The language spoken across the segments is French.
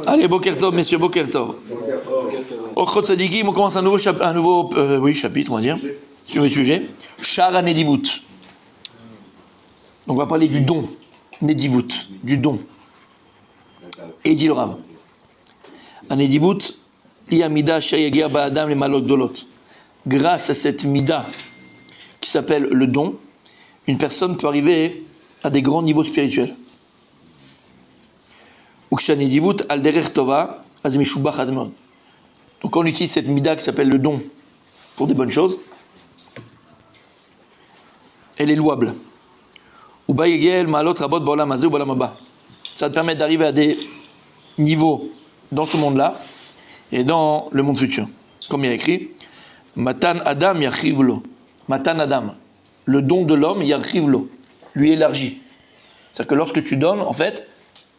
Allez, Boker Tov, messieurs, Boker Tov. Ochot Sadikim, on commence un nouveau chapitre, on va dire, sur le sujet. Shara Nedivut. On va parler du don. Nedivut, du don. Et dit le Rav. Un Nedivut, Yamida Shayagia Ba'adam le Malot Dolot. Grâce à cette mida qui s'appelle le don, une personne peut arriver à des grands niveaux spirituels. Donc quand on utilise cette mida qui s'appelle le don pour des bonnes choses, elle est louable. Ça te permet d'arriver à des niveaux dans ce monde-là et dans le monde futur. Comme il y a écrit, Matan Adam Yachivlo. Matan Adam. Le don de l'homme Yachivlo. Lui élargit. C'est-à-dire que lorsque tu donnes, en fait,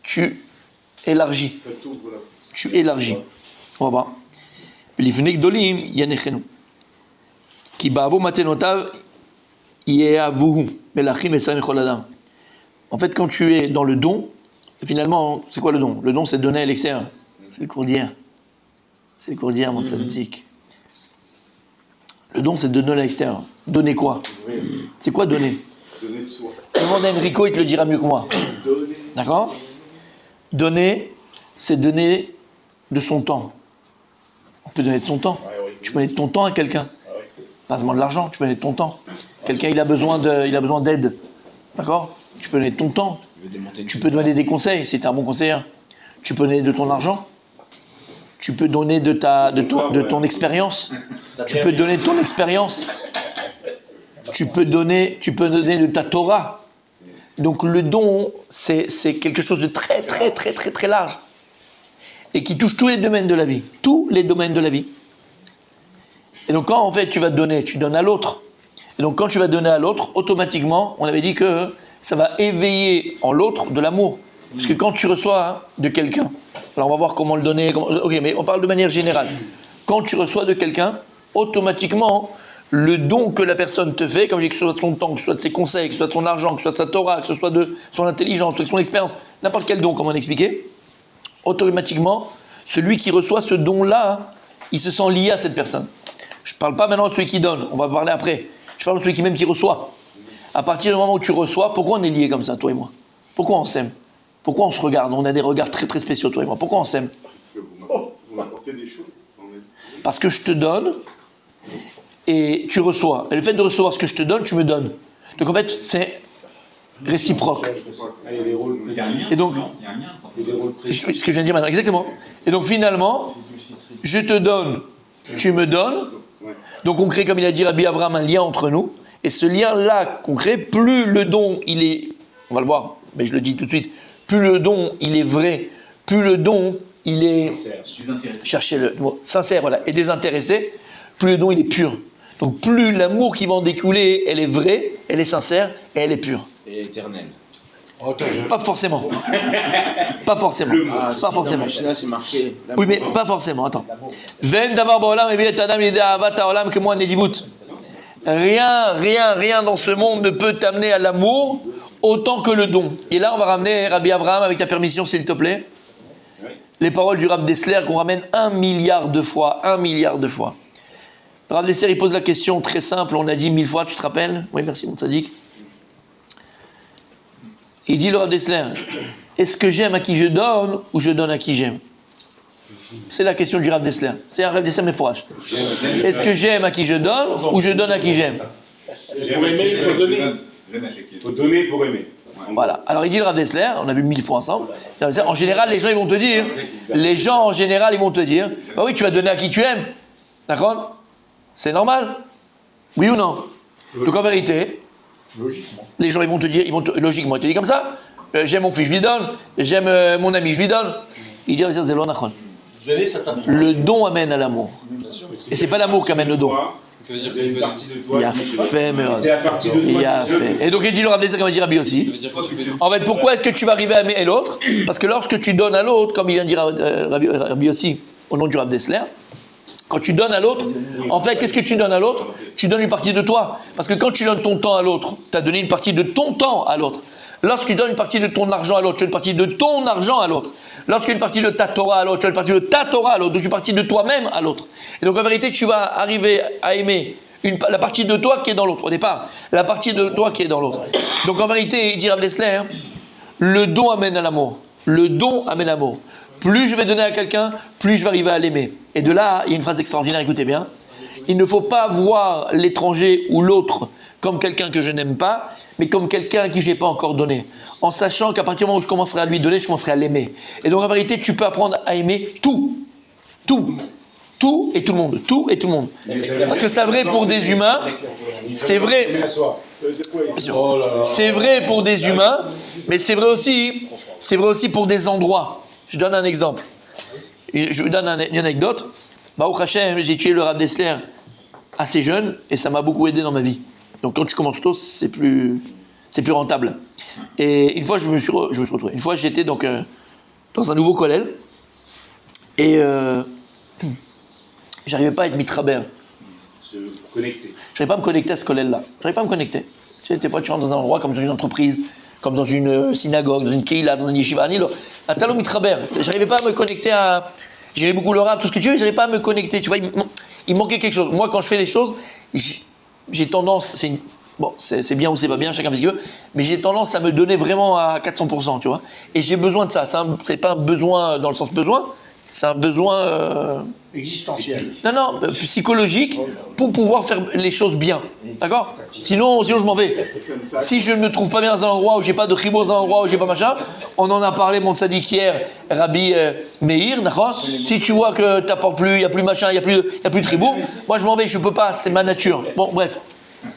tu élargis. Tu élargis. On va voir. L'ifnik dolim yanechenu. Ki ba'avo matenotav yeavuhu. Melachim esam echol adam. En fait, quand tu es dans le don, finalement, c'est quoi le don? Le don, c'est de donner à l'extérieur. C'est le cours d'hier. C'est le cours d'hier, mon tzaddik. Le don, c'est de donner à l'extérieur. Donner quoi? C'est quoi donner? Donner de soi. Demande à Enrico, il te le dira mieux que moi. D'accord? Donner, c'est donner de son temps. On peut donner de son temps. Tu peux donner de ton temps à quelqu'un. Pas seulement de l'argent, tu peux donner de ton temps. Quelqu'un, il a besoin d'aide. D'accord? Tu peux donner de ton temps. Tu peux donner des conseils, si tu es un bon conseiller. Tu peux donner de ton argent. Tu peux donner de ton expérience. Tu peux donner de ton expérience. Tu peux donner de ta Torah. Donc le don, c'est quelque chose de très, très, très, très, très large. Et qui touche tous les domaines de la vie. Tous les domaines de la vie. Et donc quand en fait tu vas donner, tu donnes à l'autre. Et donc quand tu vas donner à l'autre, automatiquement, on avait dit que ça va éveiller en l'autre de l'amour. Parce que quand tu reçois de quelqu'un, alors on va voir comment le donner, ok, mais on parle de manière générale. Quand tu reçois de quelqu'un, automatiquement, le don que la personne te fait, comme je dis, que ce soit de son temps, que ce soit de ses conseils, que ce soit de son argent, que ce soit de sa Torah, que ce soit de son intelligence, que ce soit de son expérience, n'importe quel don, comme on a expliqué, automatiquement, celui qui reçoit ce don-là, il se sent lié à cette personne. Je ne parle pas maintenant de celui qui donne, on va parler après. Je parle de celui qui reçoit. À partir du moment où tu reçois, pourquoi on est liés comme ça, toi et moi? Pourquoi on s'aime? Pourquoi on se regarde? On a des regards très très spéciaux, toi et moi. Pourquoi on s'aime? Parce que vous m'apportez des choses. Parce que je te donne et tu reçois. Et le fait de recevoir ce que je te donne, tu me donnes. Donc en fait, c'est réciproque. Et donc, ce que je viens de dire maintenant, exactement. Et donc finalement, je te donne, tu me donnes. Donc on crée, comme il a dit Rabbi Abraham, un lien entre nous. Et ce lien-là qu'on crée, plus le don, il est, on va le voir, mais je le dis tout de suite, plus le don, il est vrai, plus le don, il est, cherchez le mot, sincère, voilà, et désintéressé, plus le don, il est pur. Donc plus l'amour qui va en découler, elle est vraie, elle est sincère, et elle est pure. Et éternelle. Pas forcément. Pas forcément. Pas forcément. Là, c'est marqué. Oui, mais pas forcément, attends. Ven davar ba'olam eviet adam lidei ahavat ha'olam kemo hanedivut. Rien dans ce monde ne peut t'amener à l'amour autant que le don. Et là, on va ramener Rabbi Abraham, avec ta permission, s'il te plaît, les paroles du Rav Dessler qu'on ramène 1 milliard de fois. 1 milliard de fois. Le Rav Dessler, il pose la question très simple, on l'a dit 1000 fois, tu te rappelles? Oui, merci, mon tzaddik. Il dit, le Rav Dessler, est-ce que j'aime à qui je donne ou je donne à qui j'aime? C'est la question du Rav Dessler. C'est un Rav Dessler méfourage. Est-ce que j'aime à qui je donne ou je donne à qui j'aime? Pour aimer, il faut donner. Il faut donner pour aimer. Voilà. Alors il dit le Rav Dessler, on a vu 1000 fois ensemble. En général, les gens ils vont te dire, bah oui, tu vas donner à qui tu aimes. D'accord? C'est normal. Oui ou non? Donc en vérité, les gens ils vont te dire, logiquement, ils te disent comme ça. J'aime mon fils, je lui donne. J'aime mon ami, je lui donne. Il dit, c'est l'onachon. Le don amène à l'amour. Et c'est pas l'amour qui amène le don. Ça veut dire que une partie de toi. Il a fait, mais c'est la partie de toi. il a fait. Et donc il dit le Rav Dessler, comme il dit Rabbi aussi. En fait, pourquoi est-ce que tu vas arriver à aimer l'autre? Parce que lorsque tu donnes à l'autre, comme il vient de dire Rabbi aussi, au nom du Rav Dessler, quand tu donnes à l'autre, en fait, qu'est-ce que tu donnes à l'autre? Tu donnes une partie de toi. Parce que quand tu donnes ton temps à l'autre, tu as donné une partie de ton temps à l'autre. Lorsque tu donnes une partie de ton argent à l'autre, tu donnes une partie de ton argent à l'autre. Lorsque tu donnes une partie de ta Torah à l'autre, tu donnes une partie de ta Torah à l'autre. Donc, une partie de toi-même à l'autre. Et donc, en vérité, tu vas arriver à aimer la partie de toi qui est dans l'autre. Au départ, la partie de toi qui est dans l'autre. Donc, en vérité, il dit Rav Dessler, le don amène à l'amour. Le don amène à l'amour. Plus je vais donner à quelqu'un, plus je vais arriver à l'aimer. Et de là, il y a une phrase extraordinaire, écoutez bien. Il ne faut pas voir l'étranger ou l'autre comme quelqu'un que je n'aime pas, mais comme quelqu'un à qui je n'ai pas encore donné. En sachant qu'à partir du moment où je commencerai à lui donner, je commencerai à l'aimer. Et donc en vérité, tu peux apprendre à aimer tout. Tout. Tout et tout le monde. Tout et tout le monde. Parce que c'est vrai pour des humains, c'est vrai. C'est vrai pour des humains, mais c'est vrai aussi pour des endroits. Je donne un exemple. Je vous donne une anecdote. Baruch Hashem, j'ai tué le Rav Dessler assez jeune et ça m'a beaucoup aidé dans ma vie. Donc quand tu commences tôt, c'est plus rentable. Et une fois, je me suis retrouvé. Une fois, j'étais donc dans un nouveau kollel et j'arrivais pas à être mitraber. Se connecter. J'arrivais pas à me connecter à ce kollel-là. J'arrivais pas à me connecter. Tu sais, des fois, tu rentres dans un endroit comme dans une entreprise, comme dans une synagogue, dans une keila, dans une yeshiva, à talon mitraber. J'arrivais pas à me connecter à... J'aimais beaucoup le rap, tout ce que tu veux, mais j'arrivais pas à me connecter. Tu vois, il manquait quelque chose. Moi, quand je fais les choses, j'ai tendance, c'est bien ou c'est pas bien, chacun fait ce qu'il veut, mais j'ai tendance à me donner vraiment à 400%, tu vois. Et j'ai besoin de ça. C'est pas un besoin dans le sens besoin, c'est un besoin existentiel. Non, psychologique pour pouvoir faire les choses bien. D'accord ? Sinon, je m'en vais. Si je ne me trouve pas bien dans un endroit où j'ai pas de chibur, dans un endroit où j'ai pas machin, on en a parlé, mon tzaddik hier, Rabbi Meir, d'accord ? Si tu vois que t'apportes plus, il y a plus machin, il y a plus de chibur, moi je m'en vais, je peux pas, c'est ma nature. Bon, bref.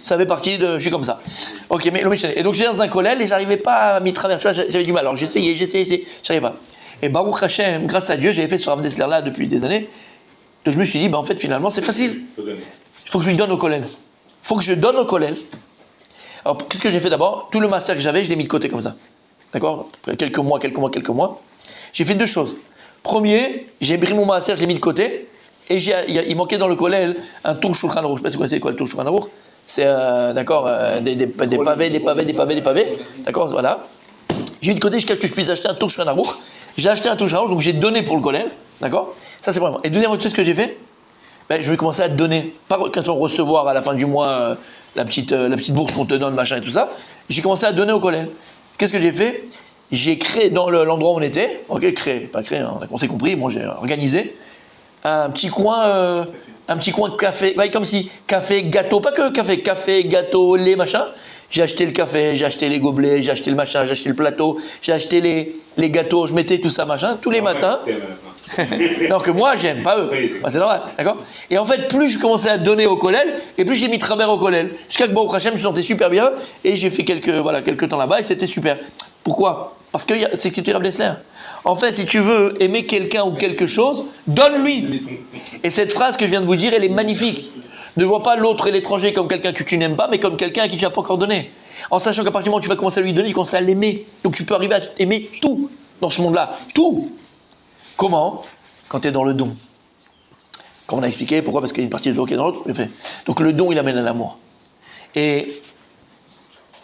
Ça fait partie de... Je suis comme ça. Ok, mais et donc j'étais dans un kollel et j'arrivais pas à m'y traverser. J'avais du mal. Alors j'essayais, j'arrivais pas. Et Baruch Hashem, grâce à Dieu, j'avais fait ce Rav Dessler là depuis des années. Donc je me suis dit, en fait, finalement, c'est facile. Il faut que je lui donne au kollel. Il faut que je donne au kollel. Alors, qu'est-ce que j'ai fait d'abord ? Tout le master que j'avais, je l'ai mis de côté comme ça. D'accord ? Quelques mois. J'ai fait deux choses. Premier, j'ai pris mon master, je l'ai mis de côté. Et il manquait dans le kollel un tour Shulchan Aruch. Je ne sais pas si vous connaissez quoi le tour Shulchan Aruch. C'est, d'accord, des pavés. D'accord, voilà. J'ai mis de côté jusqu'à ce que je puisse acheter un tour Shulchan Aruch. J'ai acheté un tour Shulchan Aruch, donc j'ai donné pour le kollel. D'accord ? Ça, c'est vraiment. Et deuxième chose, ce que j'ai fait, je vais commencer à te donner. Pas quand on recevoir à la fin du mois la petite bourse qu'on te donne, machin et tout ça. J'ai commencé à donner au kollel. Qu'est-ce que j'ai fait ? J'ai créé dans l'endroit où on était, on s'est compris, bon, j'ai organisé un petit coin café, comme si café, gâteau, pas que café, gâteau, lait, machin. J'ai acheté le café, j'ai acheté les gobelets, j'ai acheté le machin, j'ai acheté le plateau, j'ai acheté les gâteaux, je mettais tout ça, machin, tous les matins. Non, que moi j'aime, pas eux. C'est normal, d'accord ? Et en fait, plus je commençais à donner au kollel, et plus j'ai mis travers au kollel. Jusqu'à que Baruch Hashem, je me sentais super bien, et j'ai fait quelques temps là-bas, et c'était super. Pourquoi ? Parce que c'est que tu Rav Dessler. En fait, si tu veux aimer quelqu'un ou quelque chose, donne-lui. Et cette phrase que je viens de vous dire, elle est magnifique. Ne vois pas l'autre et l'étranger comme quelqu'un que tu n'aimes pas, mais comme quelqu'un à qui tu n'as pas encore donné. En sachant qu'à partir du moment où tu vas commencer à lui donner, tu commences à l'aimer. Donc tu peux arriver à aimer tout dans ce monde-là. Tout. Comment ? Quand tu es dans le don. Comme on a expliqué, pourquoi ? Parce qu'il y a une partie de toi qui est dans l'autre. Donc le don, il amène à l'amour. Et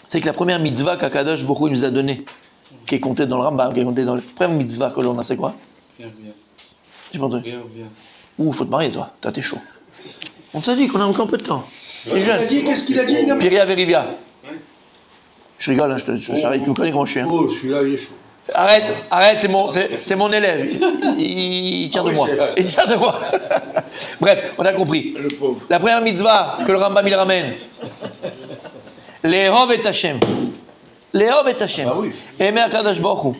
c'est que la première mitzvah qu'Akadosh Baruch Hu nous a donnée, qui est comptée dans le Rambam, qui est comptée dans le... La première mitzvah que l'on a, c'est quoi ? Viens. J'ai pas entendu. Ouh, faut te marier, toi. T'es chaud. On t'a dit qu'on a encore un peu de temps. T'es jeune. Qu'est-ce qu'il a dit, les gars ? Piria Verivia. Je rigole, hein, j'arrive, tu me connais comment je suis. Hein. Oh, celui-là, il est chaud. Arrête, c'est mon élève. Il tient de moi. Il tient de moi. Bref, on a compris. Le pauvre. La première mitzvah que le Rambam il ramène. L'Ehov et Hashem. L'Ehov et Hashem. Ah oui. Aimer Akadosh Baruch Hu.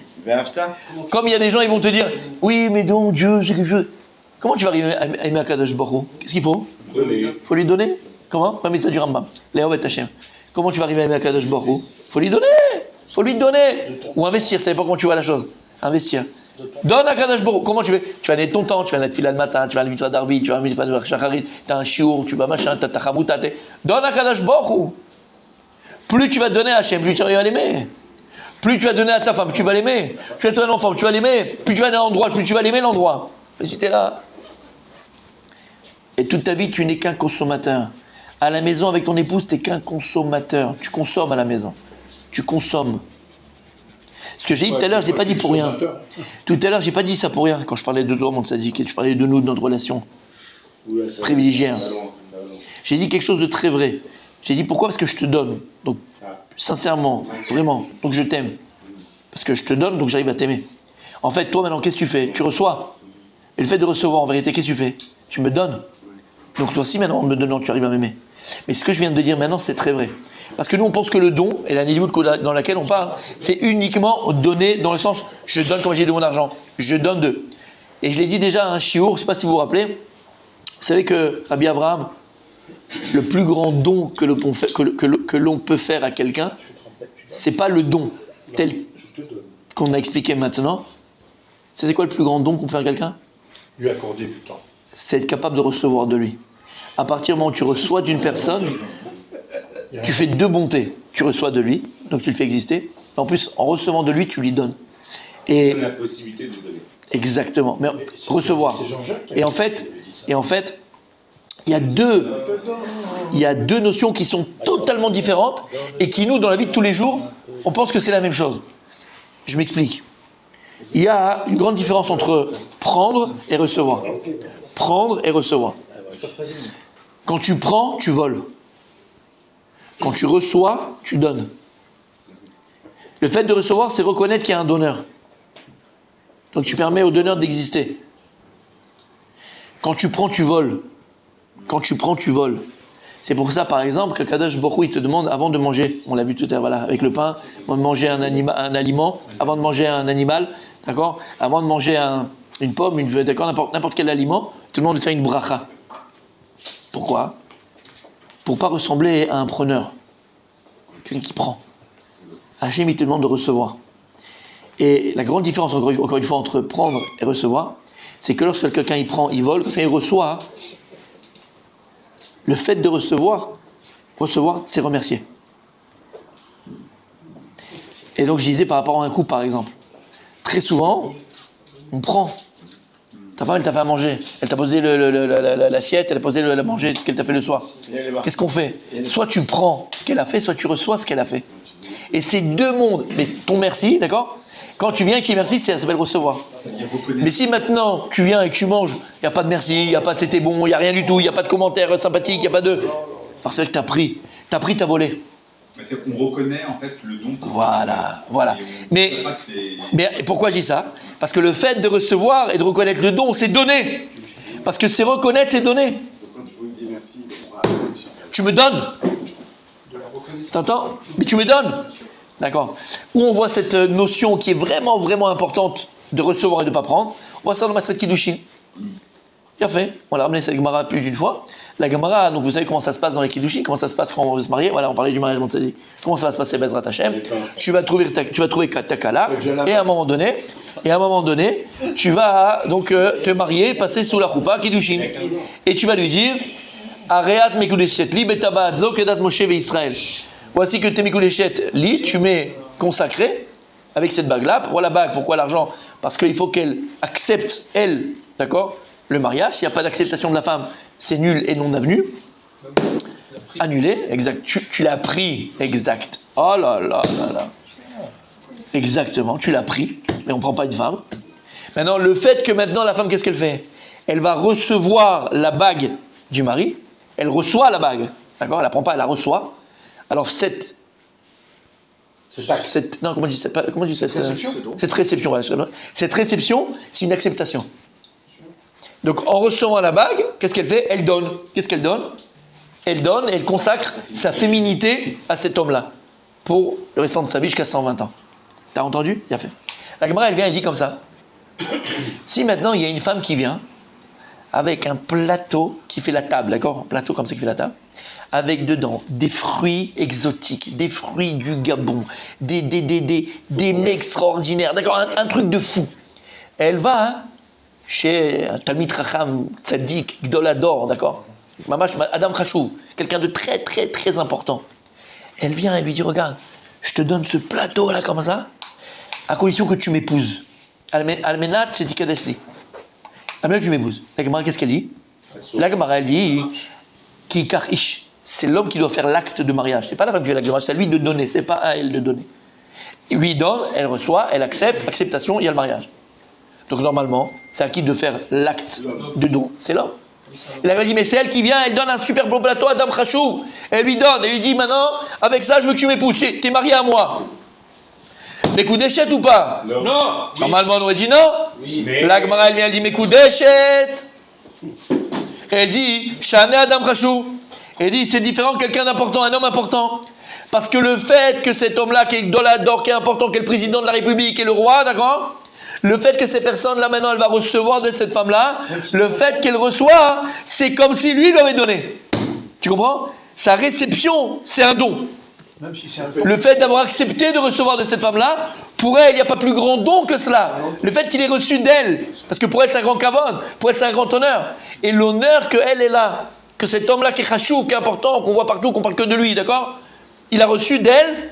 Comme il y a des gens, ils vont te dire, oui, mais donc Dieu, c'est quelque chose. Comment tu vas arriver à aimer Akadosh Baruch Hu ? Qu'est-ce qu'il faut ? Faut lui donner. Comment ? Première mitzvah du Rambam. L'Ehov et Hashem. Comment tu vas arriver à aimer Akadosh Baruch Hu ? Faut lui donner. Faut lui donner. Ou investir, ça dépend comment tu vois la chose. Investir. Donne à Kadosh Baruch Hu. Comment tu fais ? Tu vas donner ton temps, tu vas aller la le matin, tu vas aller vite d'Arbi, tu vas aller vite de Shacharit, tu as un shiur, tu vas machin, tu as ta chabouta. Donne à Kadosh Baruch Hu. Plus tu vas donner à Hachem, plus tu vas l'aimer. Plus tu vas donner à ta femme, plus tu vas l'aimer. Plus tu vas donner à ton enfant, plus tu vas l'aimer. Plus tu vas aller à l'endroit, plus tu vas l'aimer l'endroit. Et tu es là. Et toute ta vie, tu n'es qu'un consommateur. À la maison, avec ton épouse, tu n'es qu'un consommateur. Tu consommes à la maison. Tu consommes. Ce que j'ai dit tout à l'heure, je ne l'ai pas dit pour rien. Tout à l'heure, je n'ai pas dit ça pour rien quand je parlais de toi, mon tzaddik, et je parlais de nous, de notre relation privilégiée. J'ai dit quelque chose de très vrai. J'ai dit pourquoi? Parce que je te donne. Donc, sincèrement, vraiment. Donc, je t'aime. Parce que je te donne, donc j'arrive à t'aimer. En fait, toi, maintenant, qu'est-ce que tu fais? Tu reçois. Et le fait de recevoir, en vérité, qu'est-ce que tu fais? Tu me donnes. Donc, toi aussi, maintenant, en me donnant, tu arrives à m'aimer. Mais ce que je viens de dire maintenant, c'est très vrai. Parce que nous, on pense que le don, et la niveau dans laquelle on parle, c'est uniquement donner dans le sens, je donne comme j'ai de mon argent. Je donne de. Et je l'ai dit déjà à un chiour, je ne sais pas si vous vous rappelez. Vous savez que Rabbi Abraham, le plus grand don que l'on peut faire à quelqu'un, c'est pas le don tel qu'on a expliqué maintenant. C'est quoi le plus grand don qu'on fait à quelqu'un? Lui accorder du temps. C'est être capable de recevoir de lui. À partir du moment où tu reçois d'une personne, tu fais deux bontés. Tu reçois de lui, donc tu le fais exister. En plus, en recevant de lui, tu lui donnes. Et la possibilité de donner. Exactement. Mais recevoir. Et en fait, il y a deux notions qui sont totalement différentes et qui, nous, dans la vie de tous les jours, on pense que c'est la même chose. Je m'explique. Il y a une grande différence entre prendre et recevoir. Prendre et recevoir. Quand tu prends, tu voles. Quand tu reçois, tu donnes. Le fait de recevoir, c'est reconnaître qu'il y a un donneur. Donc tu permets au donneur d'exister. Quand tu prends, tu voles. Quand tu prends, tu voles. C'est pour ça, par exemple, qu'Akadosh Baruch Hu, il te demande, avant de manger, on l'a vu tout à l'heure, voilà, avec le pain, avant de manger un aliment, avant de manger un animal, d'accord, avant de manger une pomme, d'accord, n'importe quel aliment, il te demande de faire une bracha. Pourquoi? Pour ne pas ressembler à un preneur. Quelqu'un qui prend. Hachem, il te demande de recevoir. Et la grande différence, encore une fois, entre prendre et recevoir, c'est que lorsque quelqu'un il prend, il vole, parce qu'il reçoit, le fait de recevoir, c'est remercier. Et donc je disais par rapport à un couple, par exemple, très souvent, on prend. Ta femme, elle t'a fait à manger, elle t'a posé l'assiette, elle a posé le manger qu'elle t'a fait le soir. Qu'est-ce qu'on fait? Soit tu prends ce qu'elle a fait, soit tu reçois ce qu'elle a fait. Et c'est deux mondes. Mais ton merci, d'accord? Quand tu viens et que tu dis merci, ça s'appelle recevoir. Mais si maintenant tu viens et que tu manges, il n'y a pas de merci, il n'y a pas de c'était bon, il n'y a rien du tout, il n'y a pas de commentaires sympathiques, il n'y a pas de... Alors c'est vrai que tu as pris, tu as volé. On reconnaît en fait le don. Voilà. Mais pourquoi je dis ça? Parce que le fait de recevoir et de reconnaître le don, c'est donner. Parce que c'est reconnaître, c'est donner. Tu me donnes. T'entends? Mais tu me donnes. D'accord. Où on voit cette notion qui est vraiment, vraiment importante de recevoir et de ne pas prendre, on voit ça dans Maseret Kiddushin. Bien fait. On l'a ramené cette Gemara plus d'une fois. La Gemara, donc vous savez comment ça se passe dans les Kiddushin, comment ça se passe quand on veut se marier. Voilà, on parlait du mariage Tzaddik. Comment ça va se passer, Bezrat Hashem? Tu vas trouver ta kala, et à un moment donné, tu vas donc te marier, passer sous la choupa Kiddushin. Et tu vas lui dire, Areat mekudeshet li betaba adzo kedat Moshe ve Israël. Voici que tes mekudeshet li, tu mets consacré avec cette bague-là. Pourquoi la bague? Pourquoi l'argent? Parce qu'il faut qu'elle accepte, elle, d'accord, le mariage. S'il n'y a pas d'acceptation de la femme, c'est nul et non avenu. Annulé, exact. Tu l'as pris, exact. Oh là là là là. Exactement, tu l'as pris, mais on ne prend pas une femme. Maintenant, le fait que maintenant la femme, qu'est-ce qu'elle fait? Elle va recevoir la bague du mari. Elle reçoit la bague, d'accord? Elle la prend pas, elle la reçoit. Alors cette réception, c'est une acceptation. Donc en recevant la bague, qu'est-ce qu'elle fait? Elle donne. Qu'est-ce qu'elle donne? Elle donne et elle consacre sa féminité à cet homme-là pour le restant de sa vie jusqu'à 120 ans. T'as entendu? Il a fait. La Gemara, elle vient, elle dit comme ça. Si maintenant il y a une femme qui vient avec un plateau qui fait la table, d'accord? Un plateau comme ça qui fait la table, avec dedans des fruits exotiques, des fruits du Gabon, des mets extraordinaires, d'accord? Un truc de fou. Elle va chez un Talmid Chacham, Tzaddik, Gdolador, d'accord? Mamash, Adam Khashouv, quelqu'un de très très très important. Elle vient et lui dit, regarde, je te donne ce plateau là comme ça, à condition que tu m'épouses. Almenat, c'est Tikadesli. Almenat, tu m'épouses. La Gemara, qu'est-ce qu'elle dit? La Gemara, elle dit, Ki Karish, c'est l'homme qui doit faire l'acte de mariage. C'est pas la femme qui fait l'acte de mariage, c'est à lui de donner, c'est pas à elle de donner. Il lui donne, elle reçoit, elle accepte, acceptation, il y a le mariage. Donc normalement, c'est à qui de faire l'acte de don? C'est l'homme. Et elle dit, mais c'est elle qui vient, elle donne un super beau plateau à Dame Khashou. Elle lui donne, elle lui dit, maintenant, avec ça, je veux que tu m'épouses. T'es marié à moi. Mes coups d'échette ou pas? Non. Normalement, on aurait dit non. Oui. La Gemara, elle vient, elle dit, mes coups d'échette. Elle dit, Shane Adam Khashou. Elle dit, c'est différent de quelqu'un d'important, un homme important. Parce que le fait que cet homme-là, qui est Dolador, qui est important, qui est le président de la République, qui est le roi, d'accord? Le fait que ces personnes-là, maintenant, elle va recevoir de cette femme-là, le fait qu'elle reçoit, c'est comme si lui lui avait donné. Tu comprends? Sa réception, c'est un don. Même si c'est un peu... Le fait d'avoir accepté de recevoir de cette femme-là, pour elle, il n'y a pas plus grand don que cela. Le fait qu'il ait reçu d'elle, parce que pour elle, c'est un grand kavod, pour elle, c'est un grand honneur. Et l'honneur qu'elle est là, que cet homme-là qui est chachouf, qui est important, qu'on voit partout, qu'on parle que de lui, d'accord? Il a reçu d'elle,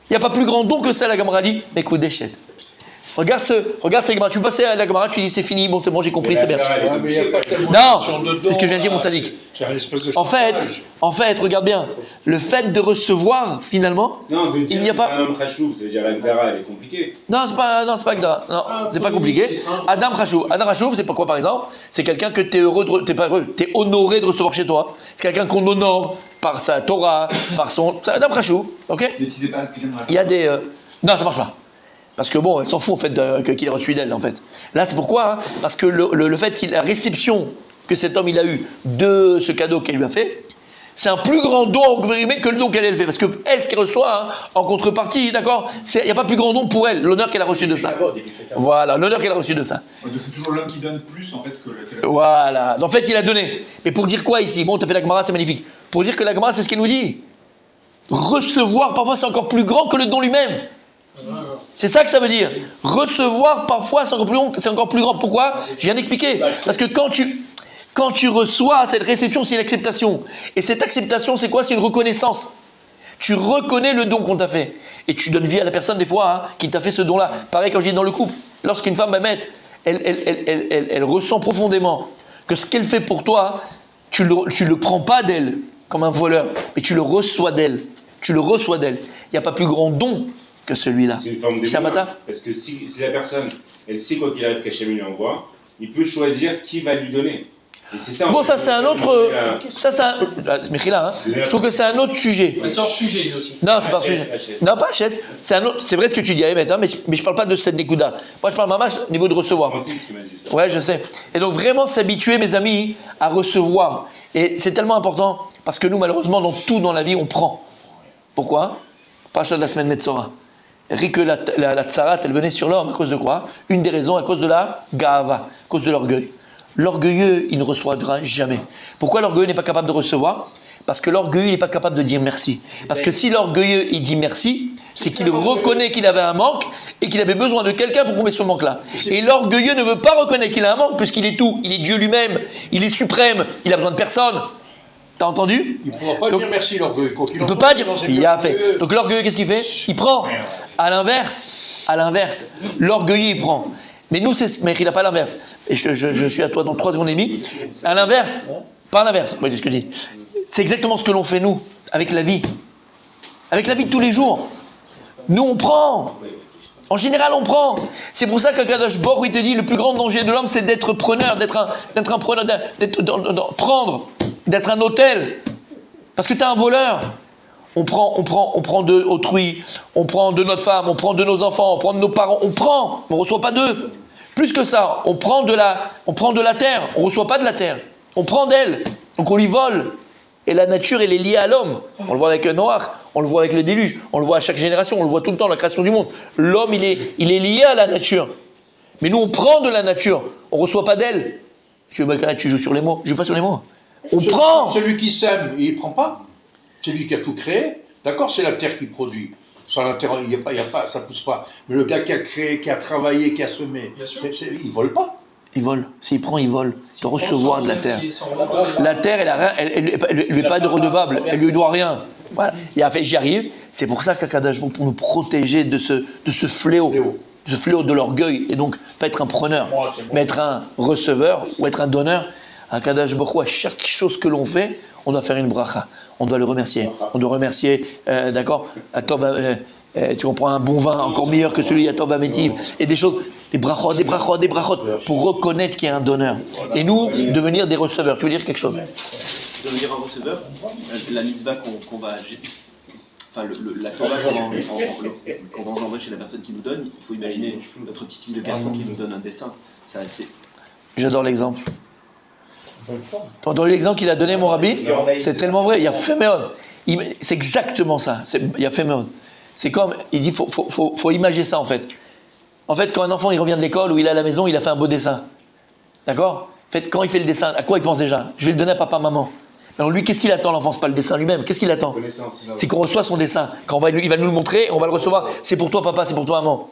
il n'y a pas plus grand don que ça, la Gemara dit, mais coup d'échette. Regarde cette Gemara, tu passais à la Gemara, tu dis c'est fini, bon c'est bon, j'ai compris, c'est bien. Non, c'est ce que je viens de dire, mon sadique. En fait, regarde bien, le fait de recevoir, finalement, Non, de dire il n'y a pas... un homme Khashou, ça veut dire Agdara, elle est compliquée. Non, c'est pas Agdara. Non, c'est pas compliqué. Adam Khashou, c'est pas quoi par exemple? C'est quelqu'un que t'es honoré de recevoir chez toi. C'est quelqu'un qu'on honore par sa Torah, par son... C'est Adam Khashou, ok? Il y a des... Non, ça marche pas. Parce que bon, elle s'en fout en fait qu'il ait reçu d'elle en fait. Là, c'est pourquoi? Parce que le fait qu'il la réception que cet homme il a eu de ce cadeau qu'elle lui a fait, c'est un plus grand don que le don qu'elle a fait. Parce que elle, ce qu'elle reçoit en contrepartie, d'accord, il n'y a pas plus grand don pour elle, l'honneur qu'elle a reçu de ça. Voilà, l'honneur qu'elle a reçu de ça. Ouais, donc c'est toujours l'homme qui donne plus en fait que la... Voilà. En fait, il a donné. Mais pour dire quoi ici? Bon, tu as fait la Gemara, c'est magnifique. Pour dire que la Gemara, c'est ce qu'elle nous dit. Recevoir, parfois, c'est encore plus grand que le don lui-même. C'est ça que ça veut dire. Recevoir, parfois, c'est encore plus grand. Pourquoi? Je viens d'expliquer. Parce que quand tu reçois, cette réception, c'est une acceptation. Et cette acceptation, c'est quoi? C'est une reconnaissance. Tu reconnais le don qu'on t'a fait. Et tu donnes vie à la personne, des fois, qui t'a fait ce don-là. Pareil, quand je dis dans le couple. Lorsqu'une femme va mettre, elle ressent profondément que ce qu'elle fait pour toi, tu le prends pas d'elle comme un voleur, mais tu le reçois d'elle. Tu le reçois d'elle. Il n'y a pas plus grand don que celui-là. C'est une forme d'émotion. Parce que si la personne, elle sait quoi qu'il arrive qu'Hachem lui envoie, il peut choisir qui va lui donner. Et c'est ça. Bon, ça c'est un autre. Ça c'est un. Mechila, hein. Je trouve que c'est un autre sujet. Mais c'est hors sujet lui aussi. Non, c'est pas un sujet. Non, pas HS. C'est vrai ce que tu dis, Ahmed, hein, mais je parle pas de cette Nekuda. Moi, je parle mamage au niveau de recevoir. Moi aussi, ce qu'il m'a dit. Ouais, je sais. Et donc vraiment s'habituer, mes amis, à recevoir. Et c'est tellement important parce que nous, malheureusement, dans tout dans la vie, on prend. Pourquoi? Parachat de la semaine Metzora. Rit que la tsarat, elle venait sur l'homme à cause de quoi? Une des raisons, à cause de la gava, à cause de l'orgueil. L'orgueilleux, il ne recevra jamais. Pourquoi l'orgueilleux n'est pas capable de recevoir? Parce que l'orgueilleux n'est pas capable de dire merci. Parce que si l'orgueilleux, il dit merci, c'est qu'il reconnaît qu'il avait un manque et qu'il avait besoin de quelqu'un pour combler ce manque-là. Et l'orgueilleux ne veut pas reconnaître qu'il a un manque puisqu'il est tout. Il est Dieu lui-même, il est suprême, il a besoin de personne. T'as entendu? Il ne pourra pas dire merci, l'orgueil. Il ne peut pas dire. Il a fait. Donc l'orgueilleux, qu'est-ce qu'il fait? Il prend. À l'inverse, l'orgueilleux, il prend. Mais nous, mais il n'a pas l'inverse. Et je suis à toi dans 3 secondes et demie. À l'inverse, pas à l'inverse. Oui, c'est ce que je dis. C'est exactement ce que l'on fait, nous, avec la vie. Avec la vie de tous les jours. Nous, on prend. En général, on prend. C'est pour ça qu'Akadosh Baruch Hu, il te dit, le plus grand danger de l'homme, c'est d'être preneur, d'être un preneur, prendre, d'être un hôtel. Parce que tu es un voleur. On prend de autrui, on prend de notre femme, on prend de nos enfants, on prend de nos parents, on prend, on ne reçoit pas d'eux. Plus que ça, on prend de la terre, on ne reçoit pas de la terre, on prend d'elle, donc on lui vole. Et la nature, elle est liée à l'homme. On le voit avec Noach, on le voit avec le déluge, on le voit à chaque génération, on le voit tout le temps, la création du monde. L'homme, il est lié à la nature. Mais nous, on prend de la nature, on ne reçoit pas d'elle. Tu joues sur les mots, je ne joue pas sur les mots. On prend. Celui qui sème, il ne prend pas. C'est lui qui a tout créé. D'accord, c'est la terre qui produit. Sans la terre, ça ne pousse pas. Mais le gars qui a créé, qui a travaillé, qui a semé, il ne vole pas. Il vole. S'il prend, il vole. Il doit recevoir de la terre. La terre, elle ne lui est pas de redevable. Elle ne lui doit rien. Voilà. Il a fait, j'y arrive. C'est pour ça qu'Akadosh, pour nous protéger de ce fléau. Ce fléau de l'orgueil. Et donc, pas être un preneur, mais être un receveur ou être un donneur. Akadosh Baruch Hu, à chaque chose que l'on fait, on doit faire une bracha. On doit le remercier. On doit remercier, d'accord, Tu comprends, un bon vin encore meilleur que celui à Tov Amétiv, et des choses, des brachot, pour reconnaître qu'il y a un donneur. Et nous, devenir des receveurs. Tu veux dire quelque chose? Devenir un receveur, la mitzvah qu'on va agir, enfin la Torah qu'on va engendrer chez la personne qui nous donne, il faut imaginer notre petite fille de 4 ans qui nous donne un dessin. Ça, c'est... J'adore l'exemple. T'as entendu l'exemple qu'il a donné, mon rabbi? C'est tellement vrai. Il y a Féméon. C'est exactement ça. Il y a Féméon. C'est comme, il dit, faut imager ça en fait. En fait, quand un enfant il revient de l'école ou il est à la maison, il a fait un beau dessin. D'accord? En fait, quand il fait le dessin, à quoi il pense déjà? Je vais le donner à papa, maman. Alors lui, qu'est-ce qu'il attend l'enfant? C'est pas le dessin lui-même. Qu'est-ce qu'il attend? C'est qu'on reçoit son dessin. Quand il va nous le montrer, on va le recevoir. C'est pour toi papa, c'est pour toi maman.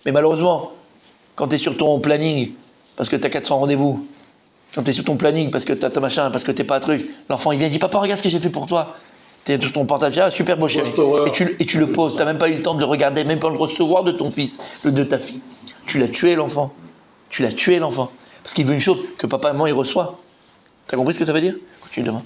Mais malheureusement, quand tu es sur ton planning, parce que tu as 400 rendez-vous, quand tu es sur ton planning, parce que tu as ta machin, parce que tu n'es pas un truc, l'enfant il vient et dit papa, regarde ce que j'ai fait pour toi. Tu es sur ton portable, ah, super beau chéri. Et tu le poses, tu n'as même pas eu le temps de le regarder, même pas de le recevoir de ton fils, de ta fille. Tu l'as tué l'enfant. Tu l'as tué l'enfant. Parce qu'il veut une chose que papa et maman ils reçoivent. Tu as compris ce que ça veut dire? Continue demain.